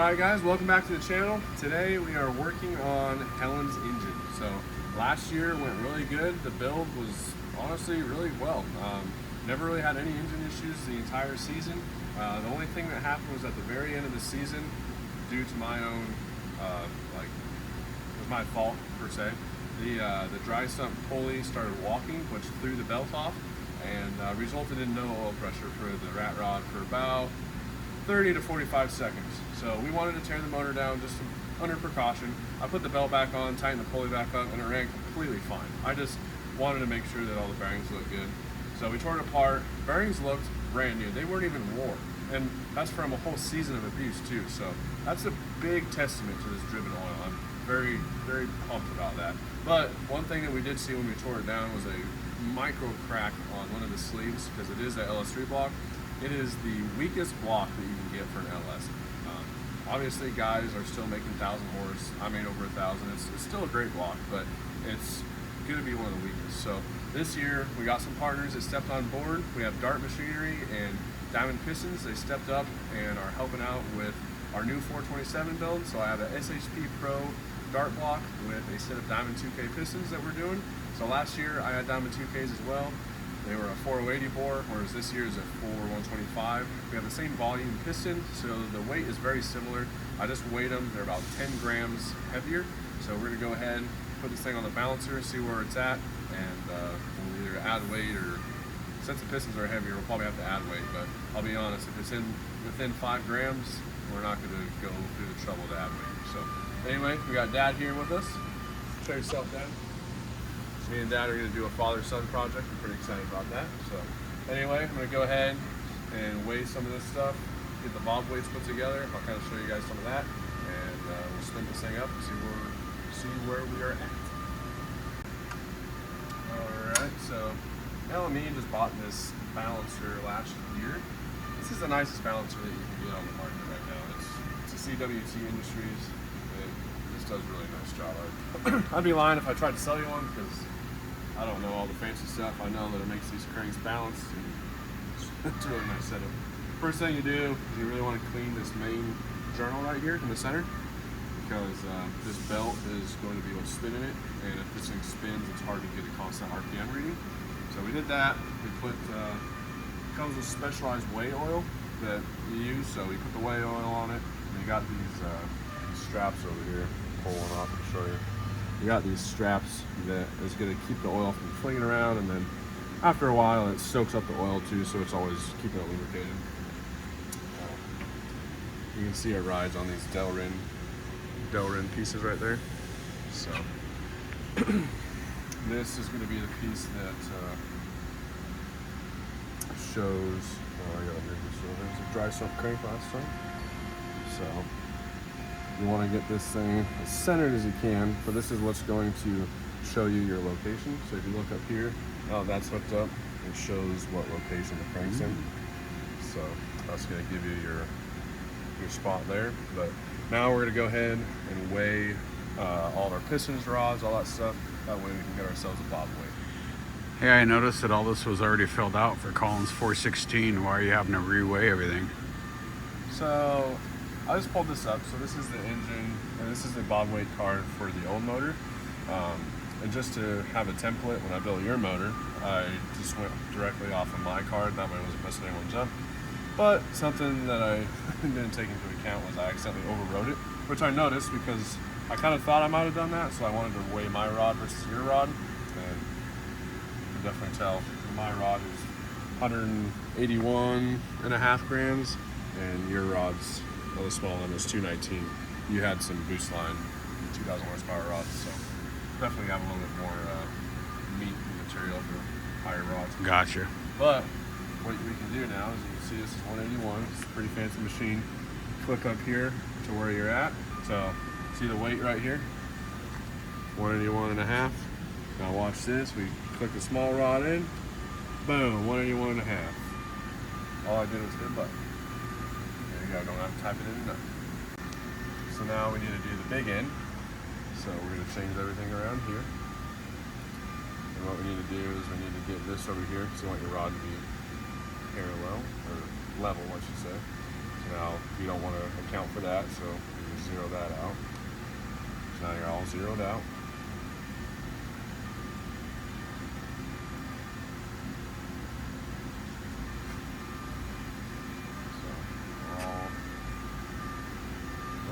Alright guys, welcome back to the channel. Today we are working on Helen's engine. So last year went really good. The build was honestly really well. Never really had any engine issues the entire season. The only thing that happened was at the very end of the season, due to my own, it was my fault per se. The dry sump pulley started walking, which threw the belt off, and resulted in no oil pressure for the rat rod for about 30 to 45 seconds. So we wanted to tear the motor down just under precaution. I put the belt back on, tightened the pulley back up, and it ran completely fine. I just wanted to make sure that all the bearings looked good. So we tore it apart. Bearings looked brand new. They weren't even worn. And that's from a whole season of abuse too. So that's a big testament to this driven oil. I'm very, very pumped about that. But one thing that we did see when we tore it down was a micro crack on one of the sleeves, because it is the LS3 block. It is the weakest block that you can get for an LS. Obviously, guys are still making 1,000 horse. I made over 1,000. It's still a great block, but it's going to be one of the weakest. So this year, we got some partners that stepped on board. We have Dart Machinery and Diamond Pistons. They stepped up and are helping out with our new 427 build. So I have an SHP Pro Dart block with a set of Diamond 2K pistons that we're doing. So last year, I had Diamond 2Ks as well. They were a 4080 bore, whereas this year is a 4125. We have the same volume piston, so the weight is very similar. I just weighed them. They're about 10 grams heavier. So we're gonna go ahead, put this thing on the balancer, see where it's at, and we'll either add weight, or since the pistons are heavier, we'll probably have to add weight. But I'll be honest, if it's within 5 grams, we're not gonna go through the trouble to add weight. So anyway, we got Dad here with us. Show yourself, Dad. Me and Dad are going to do a father-son project. I'm pretty excited about that. So anyway, I'm going to go ahead and weigh some of this stuff, get the bob weights put together. I'll kind of show you guys some of that, and we'll spin this thing up and see where we are at. Alright, so LME just bought this balancer last year. This is the nicest balancer that you can get on the market right now. It's a CWT Industries. It does a really nice job. I'd be lying if I tried to sell you one, because I don't know all the fancy stuff. I know that it makes these cranks balanced, and it's a really nice setup. First thing you do is you really want to clean this main journal right here in the center, because this belt is going to be what's spinning it, and if this thing spins, it's hard to get a constant RPM reading. So we did that. We put, comes with specialized whey oil that you use, so we put the whey oil on it, and you got these straps over here. Pull one off and show you. You got these straps that is going to keep the oil from flinging around, and then after a while it soaks up the oil too, so it's always keeping it lubricated. You can see it rides on these Delrin pieces right there. So this is going to be the piece that shows. Oh, I gotta move this over. There's a dry sump crank last time. So you want to get this thing as centered as you can, but this is what's going to show you your location. So if you look up here, oh, that's hooked up. It shows what location the crank's in. So that's going to give you your spot there. But now we're going to go ahead and weigh all of our pistons, rods, all that stuff. That way we can get ourselves a bob weight. Hey, I noticed that all this was already filled out for Collins 416. Why are you having to reweigh everything? So I just pulled this up. So this is the engine, and this is the bob weight card for the old motor. And just to have a template when I built your motor, I just went directly off of my card. That way I wasn't messing anyone's up. But something that I didn't take into account was I accidentally overrode it, which I noticed because I kind of thought I might have done that. So I wanted to weigh my rod versus your rod, and you can definitely tell my rod is 181.5 grams, and your rod's the small one was 219. You had some boost line 2,000 horsepower rods, so definitely have a little bit more meat and material for higher rods. Gotcha. But what we can do now is, you can see this is 181. It's a pretty fancy machine. Click up here to where you're at. So see the weight right here, 181.5. Now watch this. We click the small rod in. Boom, 181.5. All I did was hit a button. I don't have to type it in enough. So now we need to do the big end. So we're going to change everything around here. And what we need to do is we need to get this over here, because you want your rod to be parallel, or level, I should say. So Now, you don't want to account for that, so you just zero that out. So now you're all zeroed out. So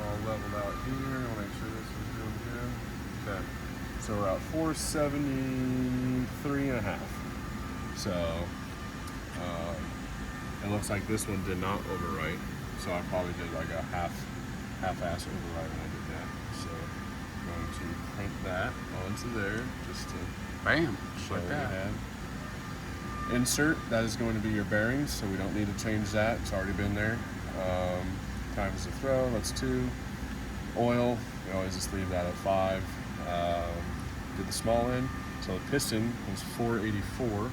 all leveled out here. I'll make sure this is doing good. Okay. So we're at 473 and a half. So it looks like this one did not overwrite. So I probably did like a half-ass override when I did that. So I'm going to print that onto there just to Bam, show like what that. we had. Insert, that is going to be your bearings, so we don't need to change that. It's already been there. Times to throw, that's 2. Oil, we always just leave that at 5. Did the small end, so the piston was 484.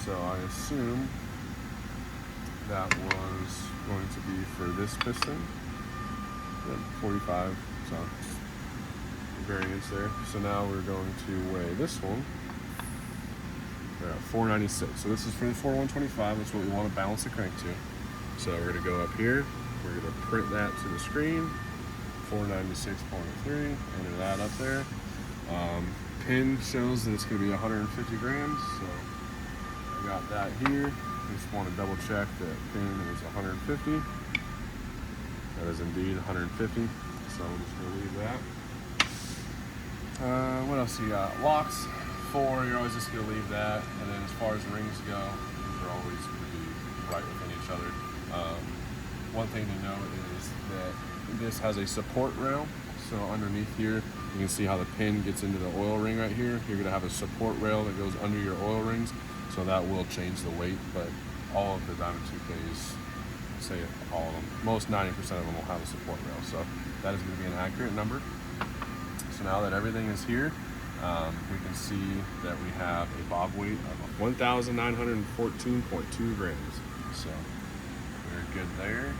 So I assume that was going to be for this piston. Good, 45, so variance there. So now we're going to weigh this one. We're at 496. So this is for the 4125. That's what we want to balance the crank to. So we're going to go up here. We're going to print that to the screen. 496.3. Enter that up there. Pin shows that it's going to be 150 grams. So I got that here. Just want to double check that pin is 150. That is indeed 150. So I'm just going to leave that. What else you got? Locks, 4. You're always just going to leave that. And then as far as rings go, these are always going to be right within each other. One thing to note is that this has a support rail. So underneath here, you can see how the pin gets into the oil ring right here. You're going to have a support rail that goes under your oil rings. So that will change the weight, but all of the Diamond 2Ks, say all of them, most 90% of them will have a support rail. So that is going to be an accurate number. So now that everything is here, we can see that we have a bob weight of 1,914.2 grams. So we're good there.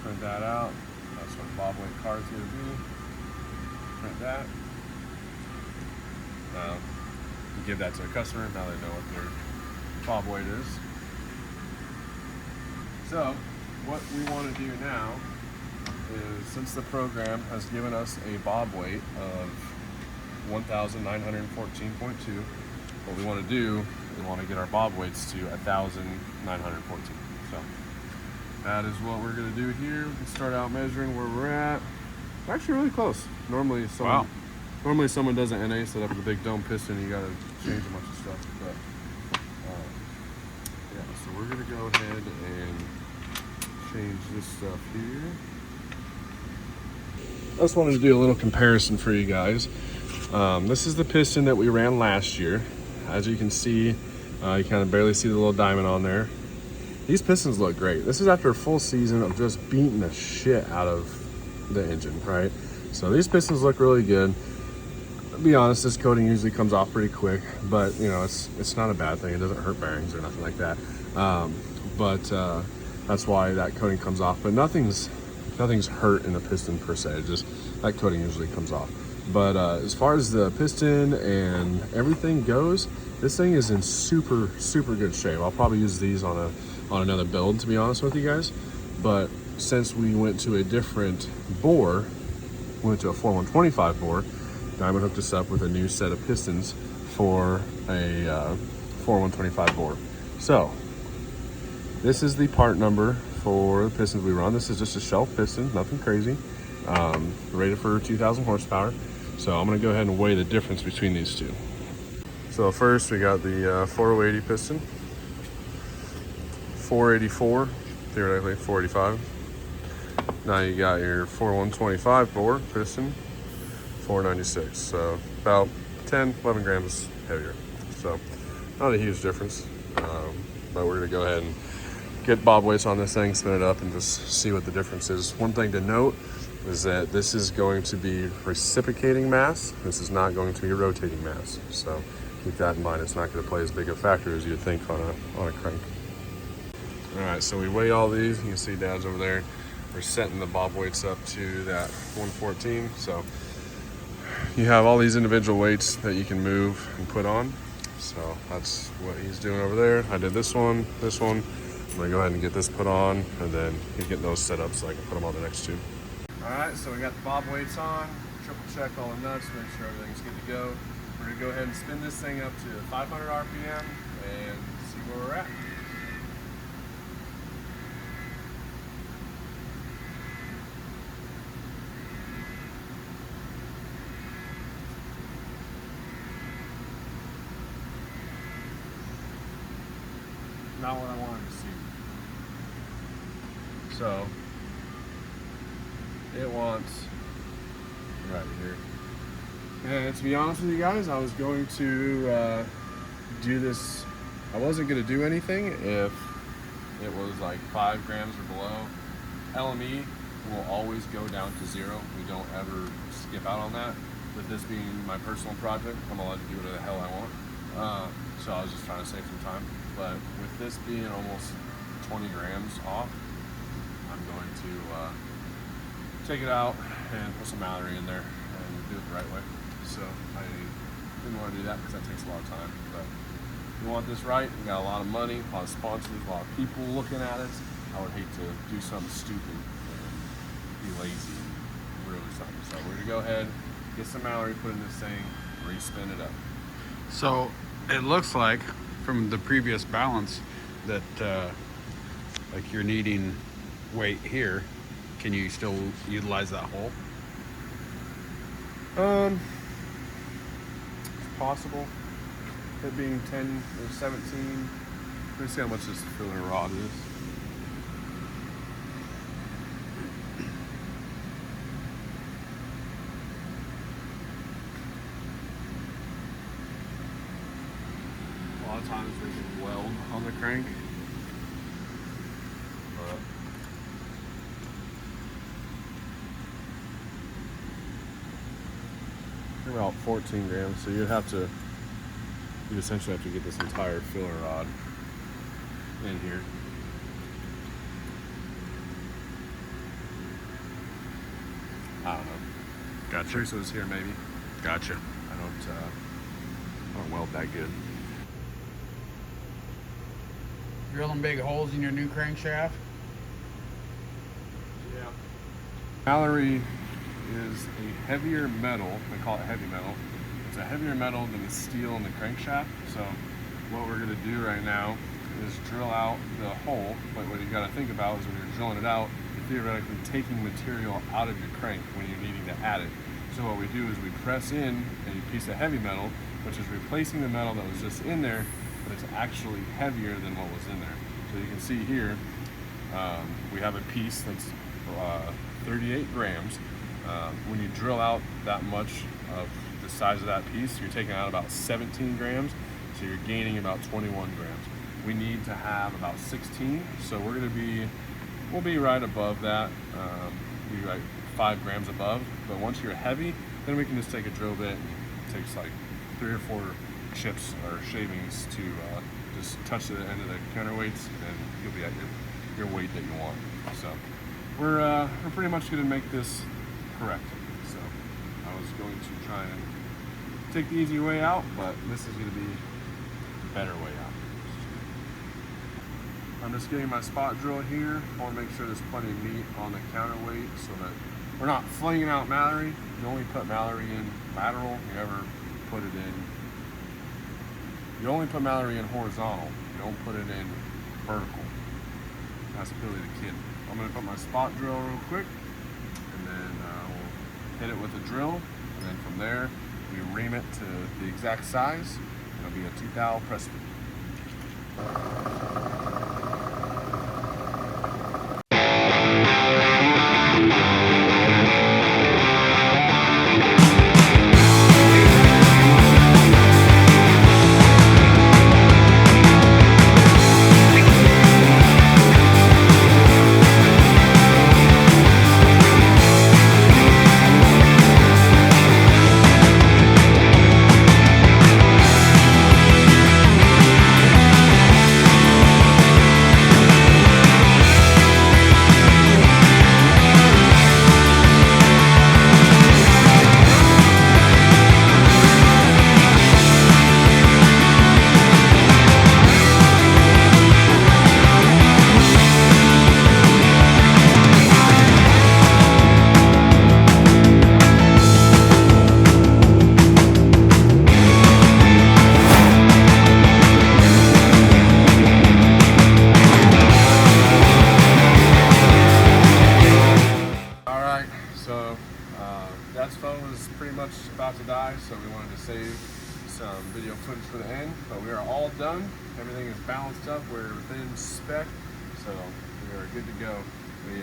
Print that out. That's what bob weight card's going to be. Print that. Give that to a customer. Now they know what their bob weight is. So what we want to do now is, since the program has given us a bob weight of 1,914.2, what we want to do, we want to get our bob weights to 1,914. So that is what we're going to do here. We can start out measuring where we're at. We're actually really close. Normally someone does an NA setup with a big dome piston, you got to change a bunch of stuff. But yeah, so we're going to go ahead and change this stuff here. I just wanted to do a little comparison for you guys. This is the piston that we ran last year. As you can see, you kind of barely see the little diamond on there. These pistons look great. This is after a full season of just beating the shit out of the engine, right? So these pistons look really good. To be honest, this coating usually comes off pretty quick, but you know, it's not a bad thing. It doesn't hurt bearings or nothing like that. That's why that coating comes off. But nothing's hurt in the piston per se. Just that coating usually comes off. But as far as the piston and everything goes, this thing is in super good shape. I'll probably use these on another build, to be honest with you guys. But since we went to a different bore, went to a 4125 bore, Diamond hooked us up with a new set of pistons for a 4125 bore. So this is the part number for the pistons we run. This is just a shelf piston, nothing crazy. Rated for 2,000 horsepower. So I'm gonna go ahead and weigh the difference between these two. So first we got the 4080 piston, 484, theoretically 485. Now you got your 4125 bore piston, 496. So about 10, 11 grams heavier. So not a huge difference, but we're gonna go ahead and get bob weights on this thing, spin it up, and just see what the difference is. One thing to note is that this is going to be reciprocating mass. This is not going to be rotating mass. So keep that in mind. It's not going to play as big a factor as you'd think on a crank. All right, so we weigh all these. You can see Dad's over there. We're setting the bob weights up to that 114. So you have all these individual weights that you can move and put on. So that's what he's doing over there. I did this one, I'm gonna go ahead and get this put on, and then he's getting those set up so I can put them on the next tube. All right, so we got the bob weights on, triple check all the nuts, make sure everything's good to go. We're gonna go ahead and spin this thing up to 500 RPM and see where we're at. Not what I wanted to see. So it wants right here. And to be honest with you guys, I was going to do this. I wasn't going to do anything if it was like 5 grams or below. LME will always go down to 0. We don't ever skip out on that. With this being my personal project, I'm allowed to do whatever the hell I want. So I was just trying to save some time. But with this being almost 20 grams off, I'm going to take it out and put some Mallory in there and do it the right way. So I didn't want to do that because that takes a lot of time. But if you want this right, we got a lot of money, a lot of sponsors, a lot of people looking at it. I would hate to do something stupid and be lazy and ruin something. So we're gonna go ahead, get some Mallory, put in this thing, re-spin it up. So it looks like from the previous balance that like you're needing weight here. Can you still utilize that hole? It's possible. It being 10 or 17. Let's see how much this filler rod is. A lot of times they can weld on the crank. But they're about 14 grams, so you'd essentially have to get this entire filler rod in here. I don't know. Gotcha. Teresa was here maybe. Gotcha. I don't weld that good. Drilling big holes in your new crankshaft? Yeah. Mallory is a heavier metal. They call it heavy metal. It's a heavier metal than the steel in the crankshaft. So what we're going to do right now is drill out the hole. But what you got to think about is when you're drilling it out, you're theoretically taking material out of your crank when you're needing to add it. So what we do is we press in a piece of heavy metal, which is replacing the metal that was just in there, but it's actually heavier than what was in there. So you can see here, we have a piece that's 38 grams. When you drill out that much of the size of that piece, you're taking out about 17 grams, so you're gaining about 21 grams. We need to have about 16, so we'll be right above that, be right 5 grams above. But once you're heavy, then we can just take a drill bit, and it takes like 3 or 4 chips or shavings to just touch the end of the counterweights, and you'll be at your weight that you want. So we're pretty much going to make this correct. So I was going to try and take the easy way out, but this is going to be the better way out. I'm just getting my spot drill here. I want to make sure there's plenty of meat on the counterweight so that we're not flinging out Mallory. You only put Mallory in lateral. You never put it in. You only put Mallory in horizontal. You don't put it in vertical. That's Billy the Kid. I'm going to put my spot drill real quick, and then we'll hit it with a drill, and then from there we ream it to the exact size. It'll be a 2-thou press fit. Dad's phone was pretty much about to die, so we wanted to save some video footage for the end. But we are all done. Everything is balanced up. We're within spec, so we are good to go. We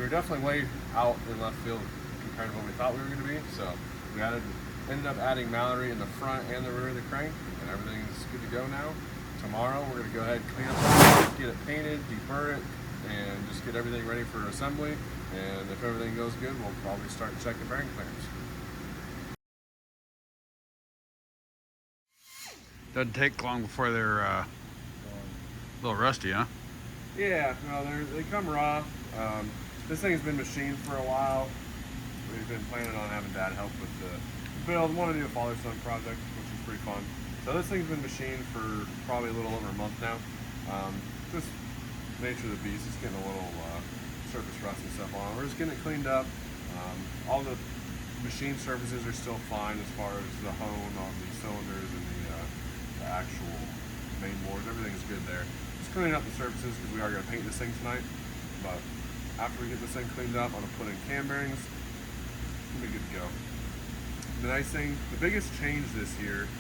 were definitely way out in left field compared to what we thought we were going to be. So we ended up adding Mallory in the front and the rear of the crank, and everything is good to go now. Tomorrow we're going to go ahead and clean up, get it painted, deburr it, and just get everything ready for assembly. And if everything goes good, we'll probably start checking bearing clearance. Doesn't take long before they're a little rusty, huh? Yeah, no, they come raw. This thing's been machined for a while. We've been planning on having Dad help with the build. Want to do a father-son project, which is pretty fun. So this thing's been machined for probably a little over a month now. Just nature of the beast, it's getting a little surface rust and stuff on it. We're just getting it cleaned up. All the machine surfaces are still fine as far as the hone on the cylinders and the actual main boards. Everything is good there. Just cleaning up the surfaces because we are going to paint this thing tonight. But after we get this thing cleaned up, I'm going to put in cam bearings. We'll be good to go. The nice thing, the biggest change this year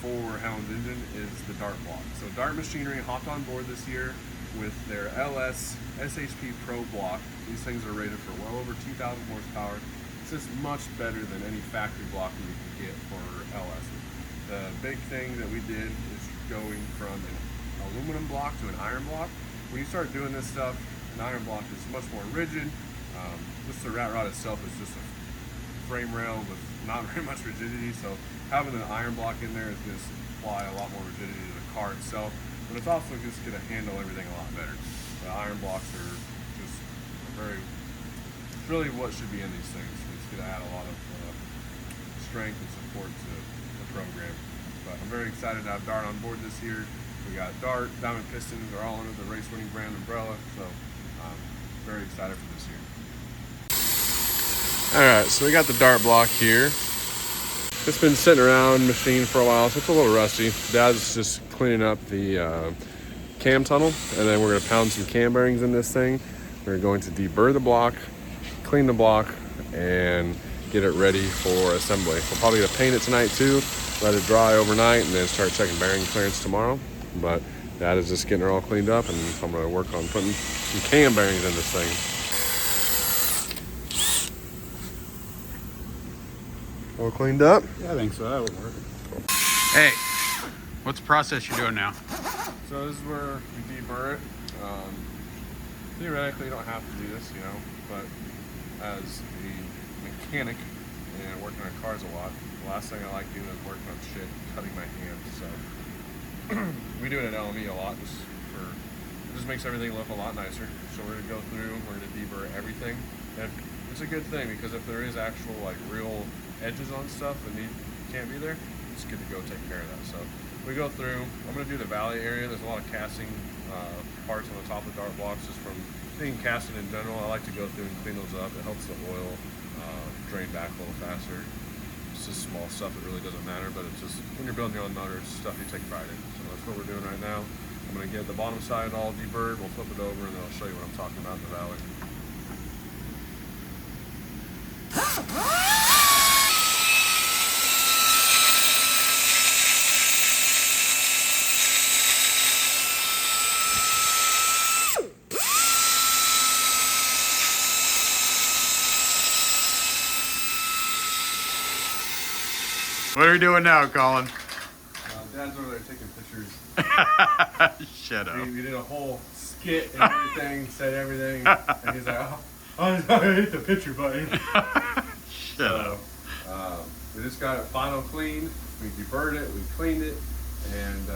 for Howland's engine is the dart block. So Dart Machinery hopped on board this year with their LS SHP Pro block. These things are rated for well over 2,000 horsepower. It's just much better than any factory block you can get for LS. The big thing that we did is going from an aluminum block to an iron block. When you start doing this stuff, an iron block is much more rigid. Just the rat rod itself is just a frame rail with not very much rigidity, so having an iron block in there is going to supply a lot more rigidity to the car itself, but it's also just going to handle everything a lot better. The iron blocks are just really what should be in these things. It's going to add a lot of strength and support to the program. But I'm very excited to have Dart on board this year. We got Dart, Diamond Pistons are all under the race winning brand umbrella, so I'm very excited for this year. Alright, so we got the Dart block here. It's been sitting around machined for a while, so it's a little rusty. Dad's just cleaning up the cam tunnel, and then we're going to pound some cam bearings in this thing. We're going to deburr the block, clean the block, and get it ready for assembly. We're probably going to paint it tonight too, let it dry overnight, and then start checking bearing clearance tomorrow. But Dad is just getting her all cleaned up, and I'm going to work on putting some cam bearings in this thing. All cleaned up? Yeah, I think so. That would work. Hey, what's the process you're doing now? So this is where we deburr it. Theoretically, you don't have to do this, you know, but as a mechanic and working on cars a lot, the last thing I like doing is working on shit, cutting my hands. So we do it at LME a lot. It just makes everything look a lot nicer. So we're gonna go through, we're gonna deburr everything. And it's a good thing because if there is actual real edges on stuff that can't be there, it's good to go take care of that. So we go through, I'm going to do the valley area. There's a lot of casting parts on the top of the dart blocks just from being casted in general. I like to go through and clean those up. It helps the oil drain back a little faster. It's just small stuff that really doesn't matter, but it's just when you're building your own motor, it's stuff you take pride in. So that's what we're doing right now. I'm going to get the bottom side all deburred. We'll flip it over and then I'll show you what I'm talking about in the valley. What are we doing now, Colin? Dad's over there taking pictures. Shut up. We did a whole skit and everything, said everything, and he's like, oh, I hit the picture button. Shut up. We just got it final cleaned. We deburred it, we cleaned it, and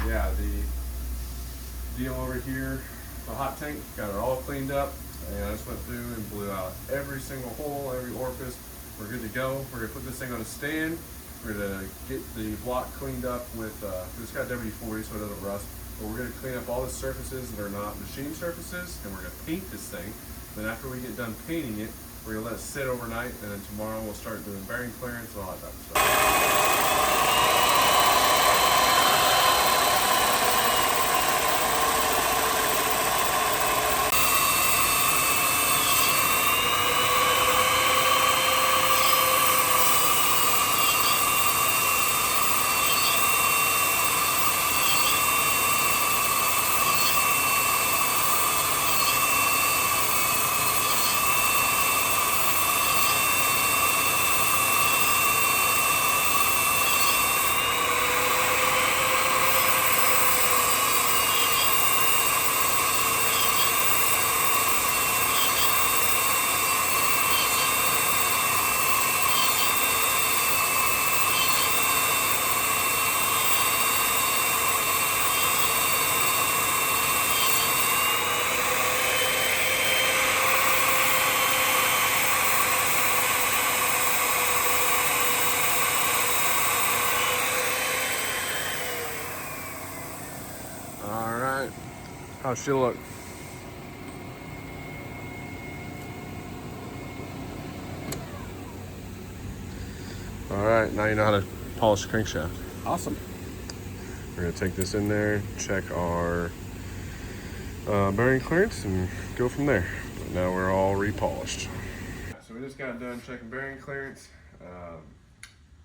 yeah, the deal over here, the hot tank, got it all cleaned up, and I just went through and blew out every single hole, every orifice. We're good to go. We're gonna put this thing on a stand. We're gonna get the block cleaned up with, it's got WD-40 so it doesn't rust, but we're gonna clean up all the surfaces that are not machine surfaces, and we're gonna paint this thing. Then after we get done painting it, we're gonna let it sit overnight, and then tomorrow we'll start doing bearing clearance and all that type of stuff. How's she look? All right, now you know how to polish a crankshaft. Awesome. We're gonna take this in there, check our bearing clearance, and go from there. But now we're all repolished. So we just got done checking bearing clearance.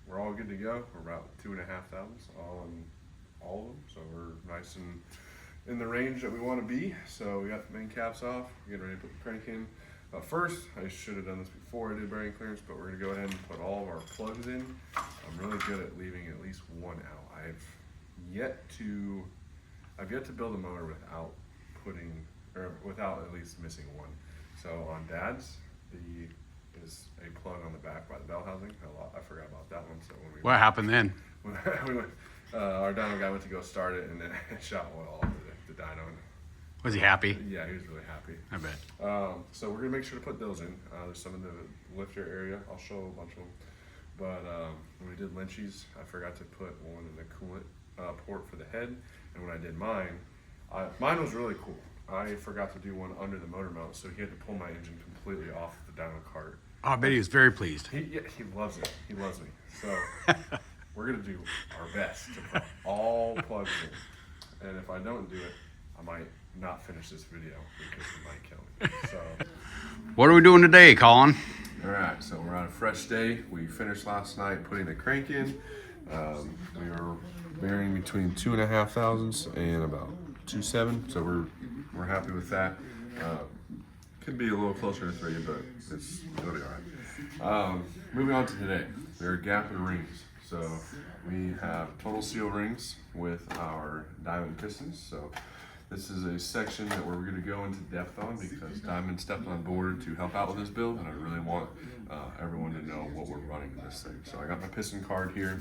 We're all good to go. We're about 2,500 all in all of them. So we're nice and in the range that we want to be. So we got the main caps off. We're getting ready to put the crank in. First, I should have done this before I did bearing clearance, but we're gonna go ahead and put all of our plugs in. I'm really good at leaving at least one out. I've yet to build a motor without at least missing one. So on Dad's, is a plug on the back by the bell housing. I forgot about that one. So What happened then? When we went, our dyno guy went to go start it, and then it shot oil off the dyno. Was he happy? Yeah, he was really happy. I bet. So we're gonna make sure to put those in. There's some in the lifter area. I'll show a bunch of them. But when we did Lynchie's, I forgot to put one in the coolant port for the head. And when I did mine was really cool. I forgot to do one under the motor mount, so he had to pull my engine completely off the dyno cart. Oh, I bet he was very pleased. He loves it. He loves me. So we're gonna do our best to put all plugs in. And if I don't do it, I might not finish this video because it might kill me. So What are we doing today, Colin? all right, so we're on a fresh day. We finished last night putting the crank in. We were bearing between 2,500 and about 2.7, so we're happy with that. Could be a little closer to 3, but it'll be all right. Moving on to today, there are gap and rings. So we have total seal rings with our diamond pistons. So this is a section that we're going to go into depth on because Diamond stepped on board to help out with this build, and I really want everyone to know what we're running in this thing. So I got my piston card here.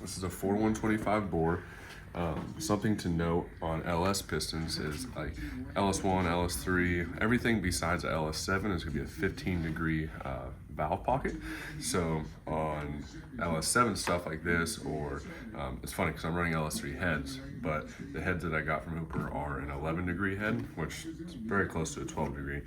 This is a 4125 bore. Something to note on LS pistons is like LS1, LS3, everything besides a LS7 is going to be a 15-degree valve pocket. So on LS7 stuff like this, or it's funny because I'm running LS3 heads, but the heads that I got from Hooper are an 11-degree head, which is very close to a 12-degree.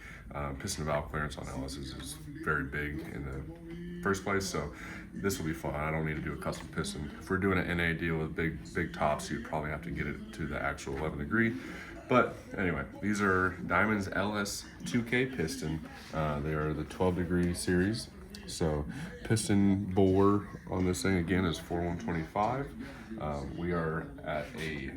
Piston valve clearance on LS is very big in the first place, so this will be fun. I don't need to do a custom piston. If we're doing an NA deal with big tops, you'd probably have to get it to the actual 11-degree. But anyway, these are Diamond's LS 2K piston. They are the 12-degree series. So piston bore on this thing again is 4125. We are at a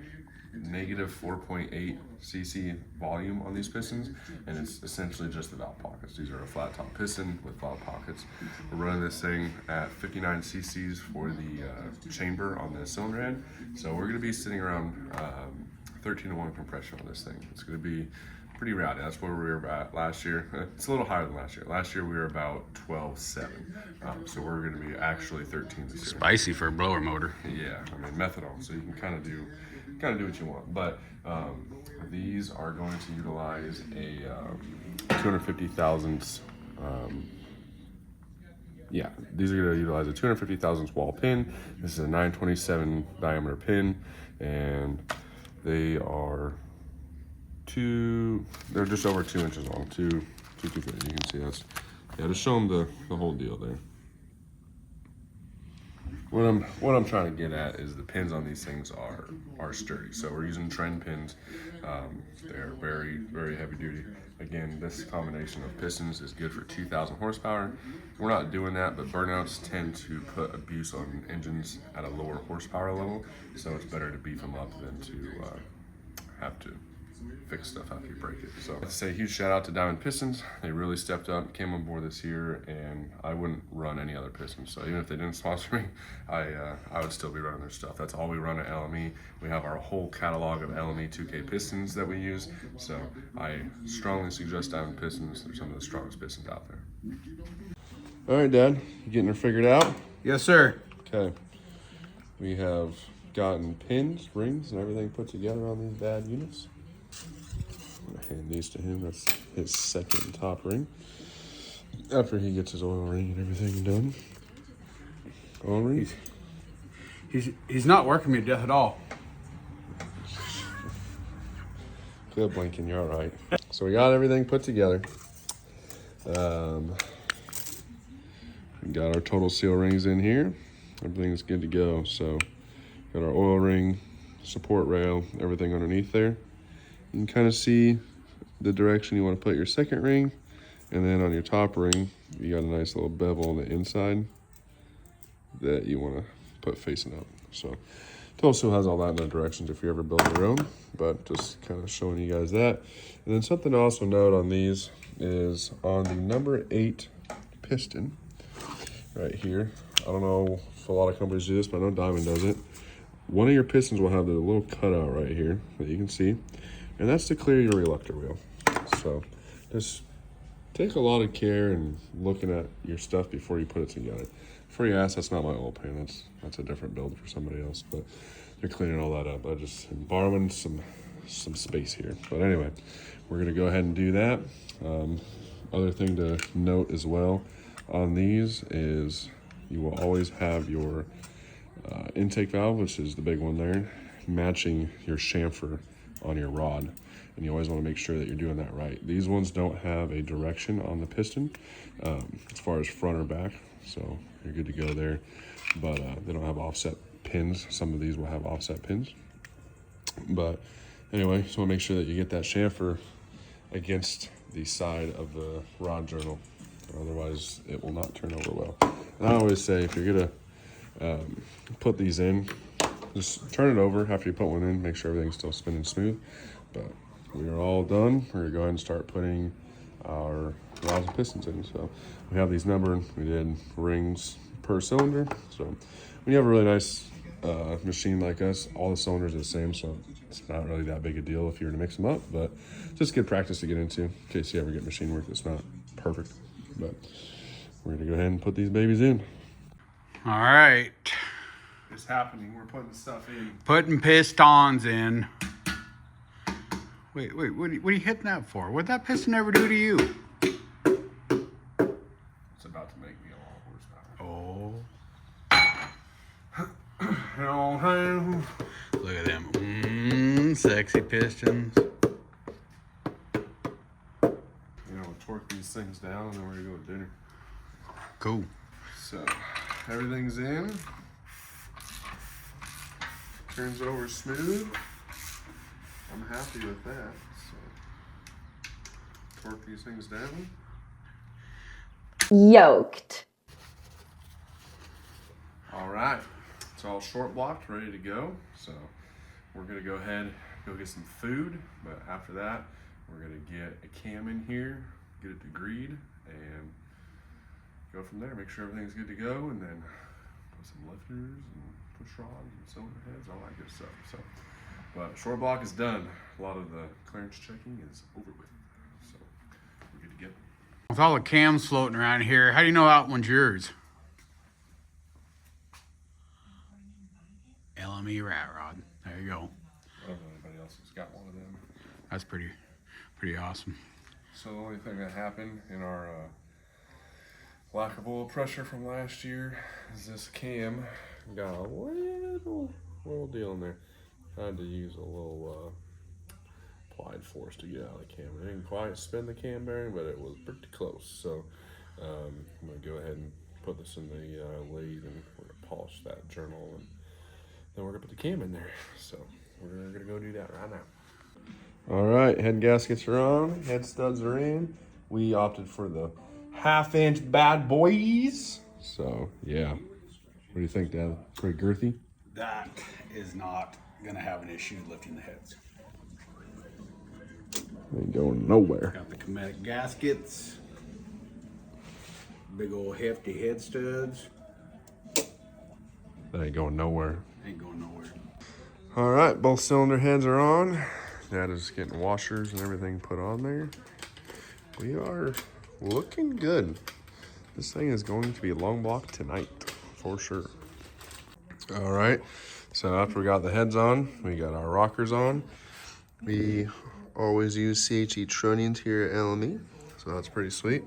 negative 4.8 cc volume on these pistons, and it's essentially just the valve pockets. These are a flat top piston with valve pockets. We're running this thing at 59 cc's for the chamber on the cylinder head. So we're going to be sitting around 13-to-1 compression on this thing. It's going to be pretty rowdy. That's where we were at last year. It's a little higher than last year. Last year we were about 12.7. So we're going to be actually 13 this year. Spicy for a blower motor. Yeah, I mean methanol, so you can kind of do what you want. But these are going to utilize a 250 thousandths. Yeah, these are going to utilize a 250 thousandths wall pin. This is a 927 diameter pin, and they are they're just over 2 inches long, 250. You can see that's, yeah, just show them the whole deal there. What I'm trying to get at is the pins on these things are sturdy. So we're using trend pins. They're very, very heavy duty. Again, this combination of pistons is good for 2,000 horsepower. We're not doing that, but burnouts tend to put abuse on engines at a lower horsepower level. So it's better to beef them up than to have to fix stuff after you break it. So I'd say huge shout out to Diamond Pistons. They really stepped up, came on board this year, and I wouldn't run any other pistons. So even if they didn't sponsor me, I would still be running their stuff. That's all we run at LME. We have our whole catalog of LME 2K pistons that we use. So I strongly suggest Diamond Pistons. They're some of the strongest pistons out there. All right, Dad, you getting her figured out? Yes, sir. Okay. We have gotten pins, rings, and everything put together on these bad units. I'm gonna hand these to him. That's his second top ring. After he gets his oil ring and everything done. Oil ring? He's not working me to death at all. Quit blinking, you're all right. So we got everything put together. We got our total seal rings in here. Everything's good to go. So got our oil ring, support rail, everything underneath there. You can kind of see the direction you want to put your second ring. And then on your top ring, you got a nice little bevel on the inside that you want to put facing up. So it also has all that in the directions if you ever build your own, but just kind of showing you guys that. And then something to also note on these is on the number 8 piston right here. I don't know if a lot of companies do this, but I know Diamond does it. One of your pistons will have the little cutout right here that you can see, and that's to clear your reluctor wheel. So just take a lot of care in looking at your stuff before you put it together. Before you ask, that's not my oil pan. That's a different build for somebody else. But they're cleaning all that up. I just am borrowing some space here. But anyway, we're gonna go ahead and do that. Other thing to note as well on these is you will always have your intake valve, which is the big one there, matching your chamfer on your rod. And you always want to make sure that you're doing that right. These ones don't have a direction on the piston as far as front or back, so you're good to go there. But they don't have offset pins. Some of these will have offset pins. But anyway, just want to make sure that you get that chamfer against the side of the rod journal. Otherwise, it will not turn over well. And I always say, if you're gonna put these in, just turn it over after you put one in. Make sure everything's still spinning smooth. But we are all done. We're gonna go ahead and start putting our rods and pistons in. So we have these numbered. We did rings per cylinder. So when you have a really nice machine like us, all the cylinders are the same, so it's not really that big a deal if you were to mix them up, but just good practice to get into in case you ever get machine work that's not perfect. But we're gonna go ahead and put these babies in. All right. It's happening. We're putting stuff in. Putting pistons in. Wait, what are you hitting that for? What'd that piston ever do to you? It's about to make me a lot horsepower. Oh. Look at them. Sexy pistons. We'll torque these things down and then we're gonna go to dinner. Cool. So everything's in. Turns over smooth. I'm happy with that. So torque these things down. Yoked. All right, it's all short blocked, ready to go. So we're gonna go ahead, go get some food. But after that, we're gonna get a cam in here, get it degreed, and go from there. Make sure everything's good to go, and then put some lifters and push rods and cylinder heads, all that good stuff. So, but short block is done. A lot of the clearance checking is over with. So we're good to go. With all the cams floating around here, how do you know that one's yours? LME rat rod. There you go. I don't know anybody else who's got one of them. That's pretty awesome. So the only thing that happened in our lack of oil pressure from last year is this cam got a little deal in there. I had to use a little applied force to get out of the cam. I didn't quite spin the cam bearing, but it was pretty close. So I'm gonna go ahead and put this in the lathe, and we're gonna polish that journal, and then we're gonna put the cam in there. So we're gonna go do that right now. All right, head gaskets are on, head studs are in. We opted for the 1/2-inch bad boys. So yeah, what do you think, Dad? Pretty girthy? That is not gonna have an issue lifting the heads. Ain't going nowhere. Got the Cometic gaskets, big old hefty head studs. That ain't going nowhere. Ain't going nowhere. All right, both cylinder heads are on. Dad is getting washers and everything put on there. We are looking good. This thing is going to be a long block tonight, for sure. All right, so after we got the heads on, we got our rockers on. We always use CHE trunnions here at LME, so that's pretty sweet.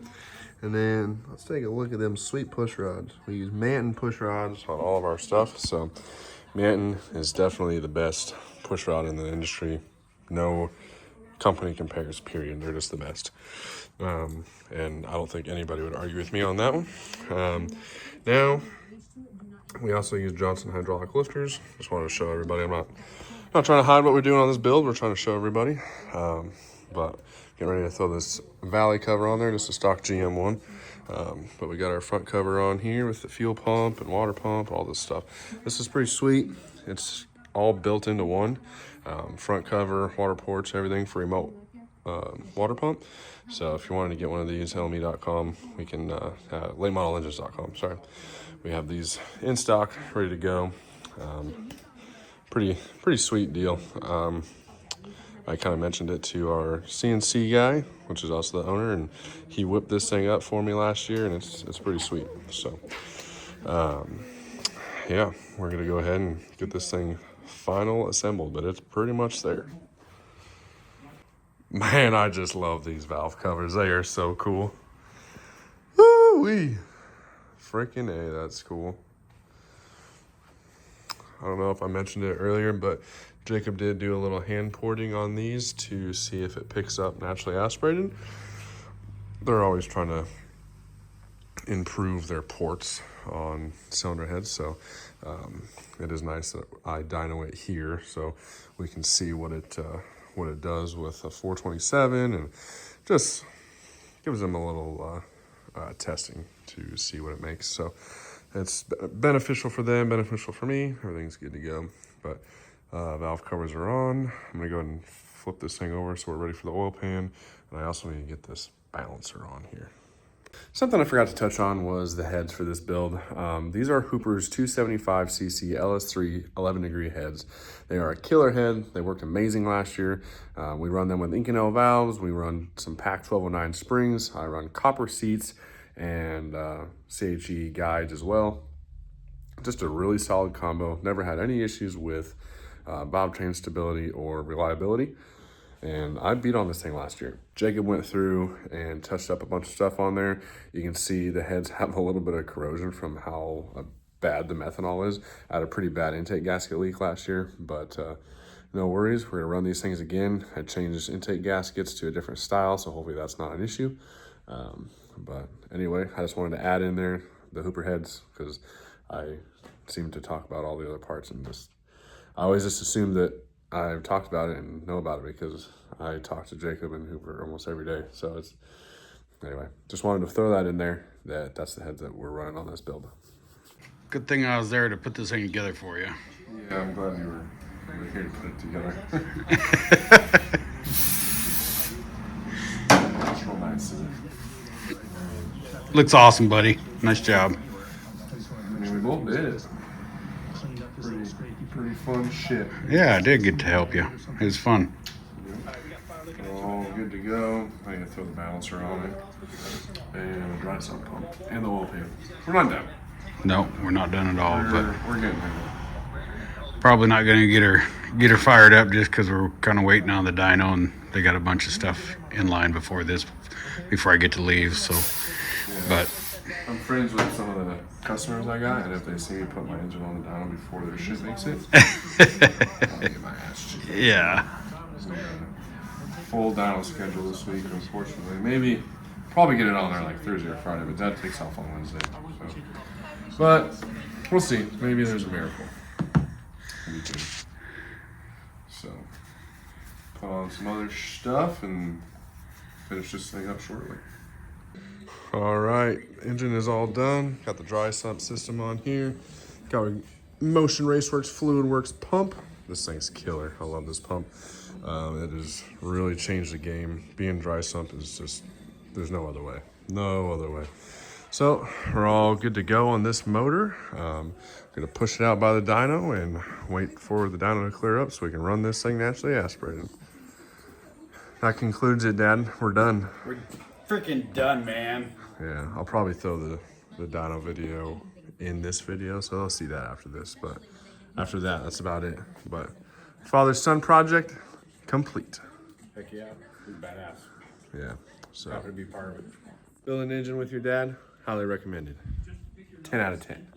And then let's take a look at them sweet push rods. We use Manton push rods on all of our stuff, so Manton is definitely the best push rod in the industry. No company compares, period. They're just the best. And I don't think anybody would argue with me on that one. Now, we also use Johnson hydraulic lifters. Just wanted to show everybody. I'm not trying to hide what we're doing on this build. We're trying to show everybody. But getting ready to throw this valley cover on there, just a stock GM one. But we got our front cover on here with the fuel pump and water pump, all this stuff. This is pretty sweet. It's all built into one. Front cover, water ports, everything for remote water pump. So if you wanted to get one of these, LME.com, we can, latemodelengines.com, sorry. We have these in stock, ready to go. Pretty sweet deal. I kind of mentioned it to our CNC guy, which is also the owner, and he whipped this thing up for me last year, and it's pretty sweet. So, yeah, we're gonna go ahead and get this thing final assembled, but it's pretty much there. Man, I just love these valve covers. They are so cool. Woo-wee. Freaking A, that's cool. I don't know if I mentioned it earlier, but Jacob did do a little hand porting on these to see if it picks up naturally aspirated. They're always trying to improve their ports on cylinder heads, so it is nice that I dyno it here so we can see what it does with a 427, and just gives them a little testing to see what it makes. So it's beneficial for them, beneficial for me. Everything's good to go. But valve covers are on. I'm gonna go ahead and flip this thing over so we're ready for the oil pan. And I also need to get this balancer on here. Something I forgot to touch on was the heads for this build. These are Hooper's 275cc LS3 11-degree heads. They are a killer head. They worked amazing last year. We run them with Inconel valves. We run some PAC 1209 springs. I run copper seats and CHE guides as well. Just a really solid combo. Never had any issues with valve train stability or reliability. And I beat on this thing last year. Jacob went through and touched up a bunch of stuff on there. You can see the heads have a little bit of corrosion from how bad the methanol is. I had a pretty bad intake gasket leak last year, but no worries. We're gonna run these things again. I changed intake gaskets to a different style, so hopefully that's not an issue. But anyway, I just wanted to add in there the Hooper heads because I seem to talk about all the other parts, and I always just assume that I've talked about it and know about it because I talk to Jacob and Hooper almost every day. So anyway, just wanted to throw that in there, that's the heads that we're running on this build. Good thing I was there to put this thing together for you. Yeah, I'm glad you were here to put it together. It's real nice, isn't it? Looks awesome, buddy. Nice job. I mean, we both did it. Pretty fun shit. Yeah, I did get to help you. It was fun. We're all good to go. I need to throw the balancer on it. And the dry sump pump. And the oil pan. We're not done. No, we're not done at all. We're getting there. Probably not going to get her fired up just because we're kind of waiting on the dyno, and they got a bunch of stuff in line before I get to leave. So, Yeah. But I'm friends with some of the customers I got, and if they see me put my engine on the dyno before their shit makes it, I'll get my ass cheeked. yeah, So we got a full dyno schedule this week, unfortunately. Probably get it on there like Thursday or Friday, but Dad takes off on Wednesday. So. But we'll see. Maybe there's a miracle. So put on some other stuff and finish this thing up shortly. All right, engine is all done. Got the dry sump system on here. Got a Motion Raceworks Fluid Works pump. This thing's killer. I love this pump. It has really changed the game. Being dry sump is just, there's no other way. No other way. So we're all good to go on this motor. Gonna push it out by the dyno and wait for the dyno to clear up so we can run this thing naturally aspirated. That concludes it, Dad. We're done. we're freaking done, man. Yeah, I'll probably throw the dyno video in this video, so they'll see that after this. But after that, that's about it. But father-son project complete. Heck yeah, it's badass. Yeah, so Happy to be part of it. build an engine with your dad, highly recommended. 10 out of 10.